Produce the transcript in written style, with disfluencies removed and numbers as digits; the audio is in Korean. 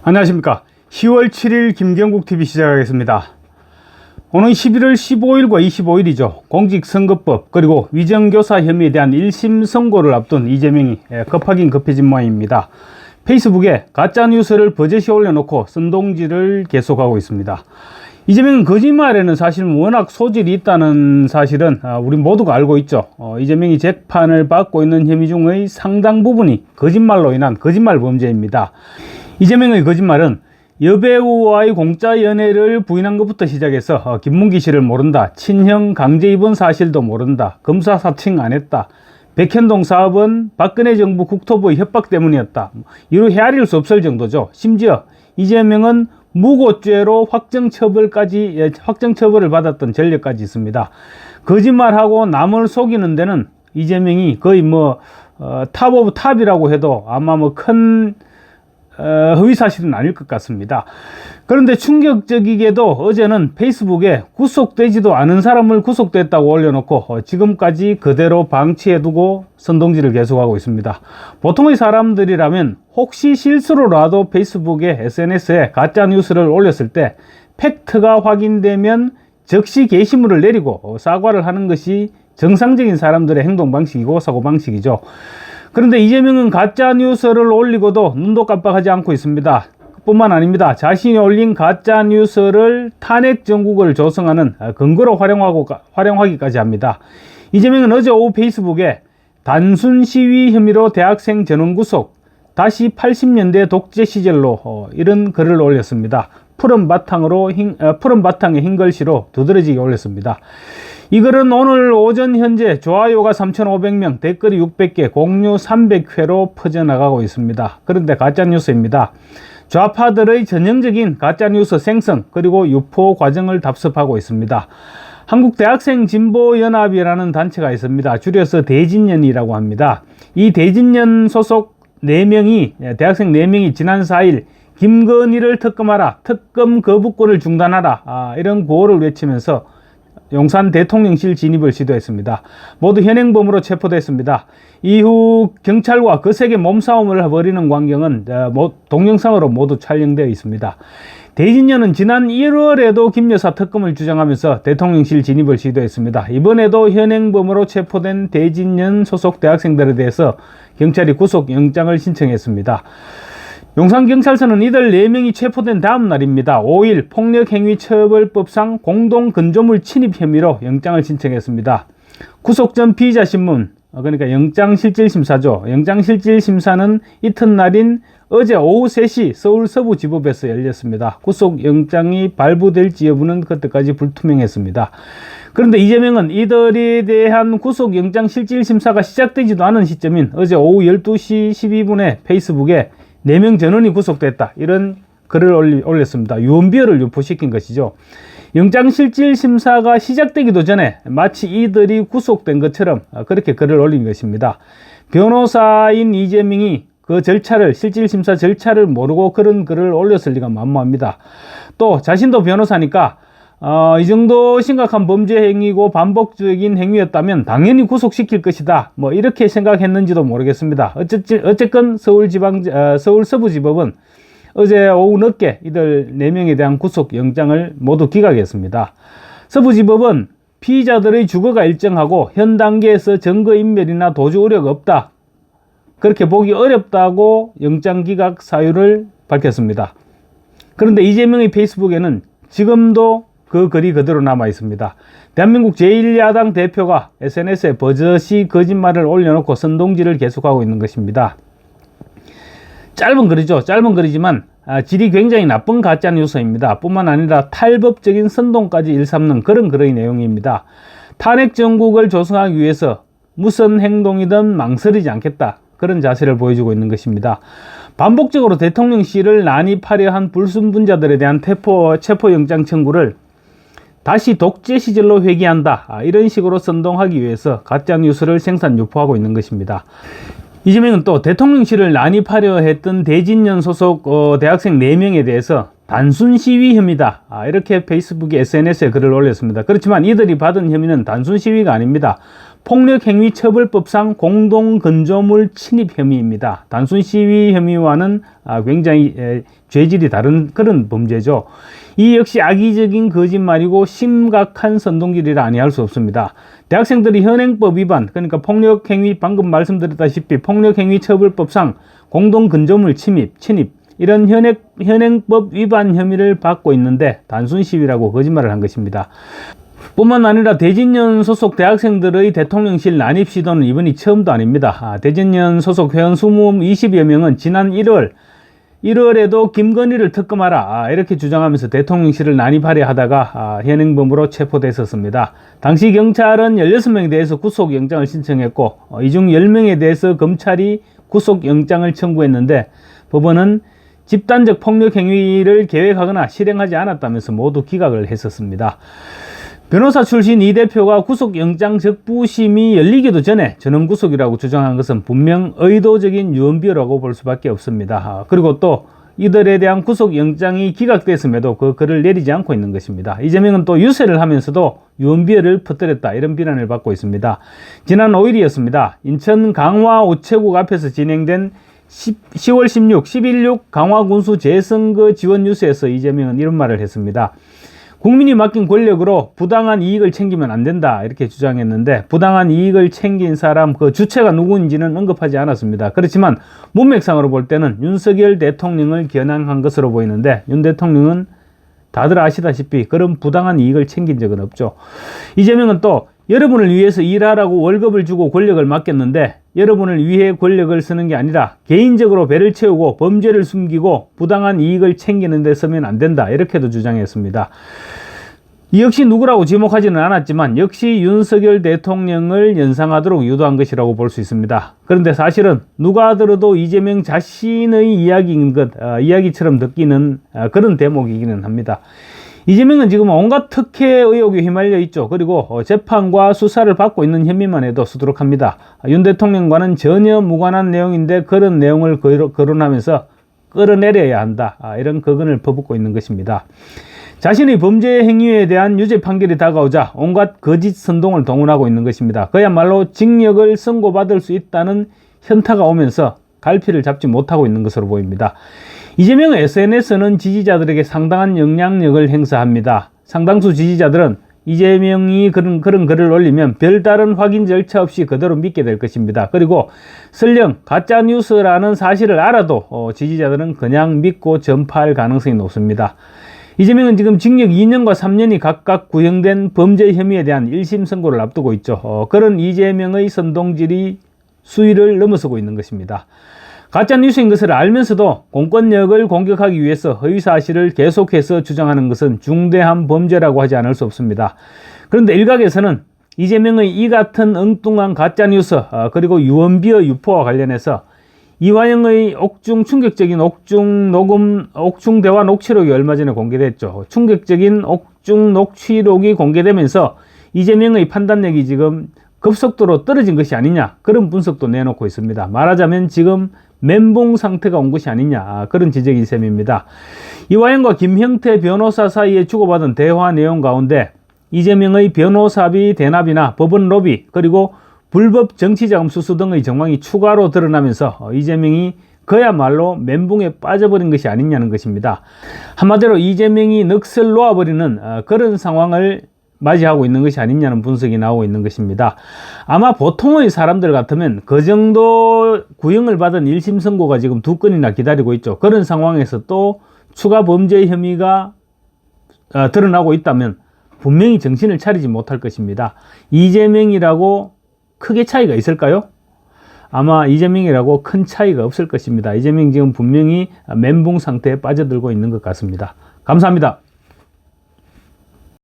안녕하십니까. 10월 7일 김경국TV 시작하겠습니다. 오늘 11월 15일과 25일이죠. 공직선거법 그리고 위정교사 혐의에 대한 1심 선고를 앞둔 이재명이 급하긴 급해진 모양입니다. 페이스북에 가짜뉴스를 버젓이 올려놓고 선동질을 계속하고 있습니다. 이재명은 거짓말에는 사실 워낙 소질이 있다는 사실은 우리 모두가 알고 있죠. 이재명이 재판을 받고 있는 혐의 중의 상당 부분이 거짓말로 인한 거짓말 범죄입니다. 이재명의 거짓말은 여배우와의 공짜 연애를 부인한 것부터 시작해서 김문기 씨를 모른다, 친형 강제 입원 사실도 모른다, 검사 사칭 안 했다, 백현동 사업은 박근혜 정부 국토부의 협박 때문이었다, 이루 헤아릴 수 없을 정도죠. 심지어 이재명은 무고죄로 확정처벌을 받았던 전력까지 있습니다. 거짓말하고 남을 속이는 데는 이재명이 거의 탑 오브 탑이라고 해도 아마 큰 허위사실은 아닐 것 같습니다. 그런데 충격적이게도 어제는 페이스북에 구속되지도 않은 사람을 구속됐다고 올려놓고 지금까지 그대로 방치해두고 선동질을 계속하고 있습니다. 보통의 사람들이라면 혹시 실수로라도 페이스북에 SNS에 가짜뉴스를 올렸을 때 팩트가 확인되면 즉시 게시물을 내리고 사과를 하는 것이 정상적인 사람들의 행동 방식이고 사고 방식이죠. 그런데 이재명은 가짜뉴스를 올리고도 눈도 깜빡하지 않고 있습니다. 뿐만 아닙니다. 자신이 올린 가짜뉴스를 탄핵 정국을 조성하는 근거로 활용하기까지 합니다. 이재명은 어제 오후 페이스북에 단순 시위 혐의로 대학생 전원 구속, 다시 80년대 독재 시절로 이런 글을 올렸습니다. 푸른 바탕에 흰 글씨로 두드러지게 올렸습니다. 이 글은 오늘 오전 현재 좋아요가 3,500명, 댓글이 600개, 공유 300회로 퍼져나가고 있습니다. 그런데 가짜뉴스입니다. 좌파들의 전형적인 가짜뉴스 생성 그리고 유포 과정을 답습하고 있습니다. 한국대학생진보연합이라는 단체가 있습니다. 줄여서 대진연이라고 합니다. 이 대진연 소속 4명이, 대학생 4명이 지난 4일 김건희를 특검하라, 특검 거부권을 중단하라, 이런 구호를 외치면서 용산 대통령실 진입을 시도했습니다. 모두 현행범으로 체포됐습니다. 이후 경찰과 거세게 몸싸움을 벌이는 광경은 동영상으로 모두 촬영되어 있습니다. 대진연은 지난 1월에도 김 여사 특검을 주장하면서 대통령실 진입을 시도했습니다. 이번에도 현행범으로 체포된 대진연 소속 대학생들에 대해서 경찰이 구속영장을 신청했습니다. 용산경찰서는 이들 4명이 체포된 다음 날입니다. 5일 폭력행위처벌법상 공동근조물 침입 혐의로 영장을 신청했습니다. 구속 전 피의자신문, 그러니까 영장실질심사죠. 영장실질심사는 이튿날인 어제 오후 3시 서울 서부지법에서 열렸습니다. 구속영장이 발부될지 여부는 그때까지 불투명했습니다. 그런데 이재명은 이들에 대한 구속영장 실질심사가 시작되지도 않은 시점인 어제 오후 12시 12분에 페이스북에 4명 전원이 구속됐다, 이런 글을 올렸습니다. 유언비어를 유포시킨 것이죠. 영장실질심사가 시작되기도 전에 마치 이들이 구속된 것처럼 그렇게 글을 올린 것입니다. 변호사인 이재명이 그 실질심사 절차를 모르고 그런 글을 올렸을 리가 만무합니다. 또 자신도 변호사니까 이 정도 심각한 범죄 행위고 반복적인 행위였다면 당연히 구속시킬 것이다, 이렇게 생각했는지도 모르겠습니다. 어쨌건 서울 서부지법은 어제 오후 늦게 이들 4명에 대한 구속영장을 모두 기각했습니다. 서부지법은 피의자들의 주거가 일정하고 현 단계에서 증거인멸이나 도주 우려가 없다, 그렇게 보기 어렵다고 영장 기각 사유를 밝혔습니다. 그런데 이재명의 페이스북에는 지금도 그 글이 그대로 남아 있습니다. 대한민국 제1야당 대표가 SNS에 버젓이 거짓말을 올려놓고 선동질을 계속하고 있는 것입니다. 짧은 글이죠. 짧은 글이지만 질이 굉장히 나쁜 가짜뉴스입니다. 뿐만 아니라 탈법적인 선동까지 일삼는 그런 글의 내용입니다. 탄핵 정국을 조성하기 위해서 무슨 행동이든 망설이지 않겠다, 그런 자세를 보여주고 있는 것입니다. 반복적으로 대통령실을 난입하려 한 불순분자들에 대한 체포영장 청구를 다시 독재 시절로 회귀한다, 이런 식으로 선동하기 위해서 가짜뉴스를 생산 유포하고 있는 것입니다. 이재명은 또 대통령실을 난입하려 했던 대진연 소속 대학생 4명에 대해서 단순 시위 혐의다, 이렇게 페이스북에 SNS에 글을 올렸습니다. 그렇지만 이들이 받은 혐의는 단순 시위가 아닙니다. 폭력행위처벌법상 공동건조물 침입 혐의입니다. 단순 시위 혐의와는 굉장히 죄질이 다른 그런 범죄죠. 이 역시 악의적인 거짓말이고 심각한 선동질이라 아니할 수 없습니다. 대학생들이 현행법 위반, 그러니까 폭력행위, 방금 말씀드렸다시피 폭력행위처벌법상 공동건조물 침입 이런 현행법 위반 혐의를 받고 있는데 단순 시위라고 거짓말을 한 것입니다. 뿐만 아니라 대진년 소속 대학생들의 대통령실 난입 시도는 이번이 처음도 아닙니다. 대진년 소속 회원 20여 명은 지난 1월에도 김건희를 특검하라 이렇게 주장하면서 대통령실을 난입하려 하다가 현행범으로 체포됐었습니다. 당시 경찰은 16명에 대해서 구속영장을 신청했고 이 중 10명에 대해서 검찰이 구속영장을 청구했는데 법원은 집단적 폭력행위를 계획하거나 실행하지 않았다면서 모두 기각을 했었습니다. 변호사 출신 이 대표가 구속영장 적부심이 열리기도 전에 전원구속이라고 주장한 것은 분명 의도적인 유언비어라고 볼 수밖에 없습니다. 그리고 또 이들에 대한 구속영장이 기각됐음에도 그 글을 내리지 않고 있는 것입니다. 이재명은 또 유세를 하면서도 유언비어를 퍼뜨렸다 이런 비난을 받고 있습니다. 지난 5일이었습니다. 인천 강화 우체국 앞에서 진행된 10월 16, 11.6 강화군수 재선거 지원 유세에서 이재명은 이런 말을 했습니다. 국민이 맡긴 권력으로 부당한 이익을 챙기면 안 된다 이렇게 주장했는데 부당한 이익을 챙긴 사람 그 주체가 누구인지는 언급하지 않았습니다. 그렇지만 문맥상으로 볼 때는 윤석열 대통령을 겨냥한 것으로 보이는데 윤 대통령은 다들 아시다시피 그런 부당한 이익을 챙긴 적은 없죠. 이재명은 또 여러분을 위해서 일하라고 월급을 주고 권력을 맡겼는데 여러분을 위해 권력을 쓰는 게 아니라 개인적으로 배를 채우고 범죄를 숨기고 부당한 이익을 챙기는 데 쓰면 안 된다 이렇게도 주장했습니다. 이 역시 누구라고 지목하지는 않았지만 역시 윤석열 대통령을 연상하도록 유도한 것이라고 볼 수 있습니다. 그런데 사실은 누가 들어도 이재명 자신의 이야기처럼 느끼는 그런 대목이기는 합니다. 이재명은 지금 온갖 특혜 의혹에 휘말려 있죠. 그리고 재판과 수사를 받고 있는 혐의만 해도 수두룩합니다. 윤 대통령과는 전혀 무관한 내용인데 그런 내용을 거론하면서 끌어내려야 한다. 이런 거근을 퍼붓고 있는 것입니다. 자신의 범죄 행위에 대한 유죄 판결이 다가오자 온갖 거짓 선동을 동원하고 있는 것입니다. 그야말로 징역을 선고받을 수 있다는 현타가 오면서 갈피를 잡지 못하고 있는 것으로 보입니다. 이재명의 SNS는 지지자들에게 상당한 영향력을 행사합니다. 상당수 지지자들은 이재명이 그런 글을 올리면 별다른 확인 절차 없이 그대로 믿게 될 것입니다. 그리고 설령 가짜뉴스라는 사실을 알아도 지지자들은 그냥 믿고 전파할 가능성이 높습니다. 이재명은 지금 징역 2년과 3년이 각각 구형된 범죄 혐의에 대한 1심 선고를 앞두고 있죠. 그런 이재명의 선동질이 수위를 넘어서고 있는 것입니다. 가짜뉴스인 것을 알면서도 공권력을 공격하기 위해서 허위사실을 계속해서 주장하는 것은 중대한 범죄라고 하지 않을 수 없습니다. 그런데 일각에서는 이재명의 이 같은 엉뚱한 가짜뉴스 그리고 유언비어 유포와 관련해서 이화영의 충격적인 옥중 대화 녹취록이 얼마 전에 공개됐죠. 충격적인 옥중 녹취록이 공개되면서 이재명의 판단력이 지금 급속도로 떨어진 것이 아니냐 그런 분석도 내놓고 있습니다. 말하자면 지금 멘붕 상태가 온 것이 아니냐 그런 지적인 셈입니다. 이화영과 김형태 변호사 사이에 주고받은 대화 내용 가운데 이재명의 변호사비 대납이나 법원 로비 그리고 불법 정치자금 수수 등의 정황이 추가로 드러나면서 이재명이 그야말로 멘붕에 빠져버린 것이 아니냐는 것입니다. 한마디로 이재명이 넋을 놓아버리는 그런 상황을 맞이하고 있는 것이 아니냐는 분석이 나오고 있는 것입니다. 아마 보통의 사람들 같으면 그 정도 구형을 받은 1심 선고가 지금 2건이나 기다리고 있죠. 그런 상황에서 또 추가 범죄 혐의가 드러나고 있다면 분명히 정신을 차리지 못할 것입니다. 이재명이라고 크게 차이가 있을까요? 아마 이재명이라고 큰 차이가 없을 것입니다. 이재명 지금 분명히 멘붕 상태에 빠져들고 있는 것 같습니다. 감사합니다.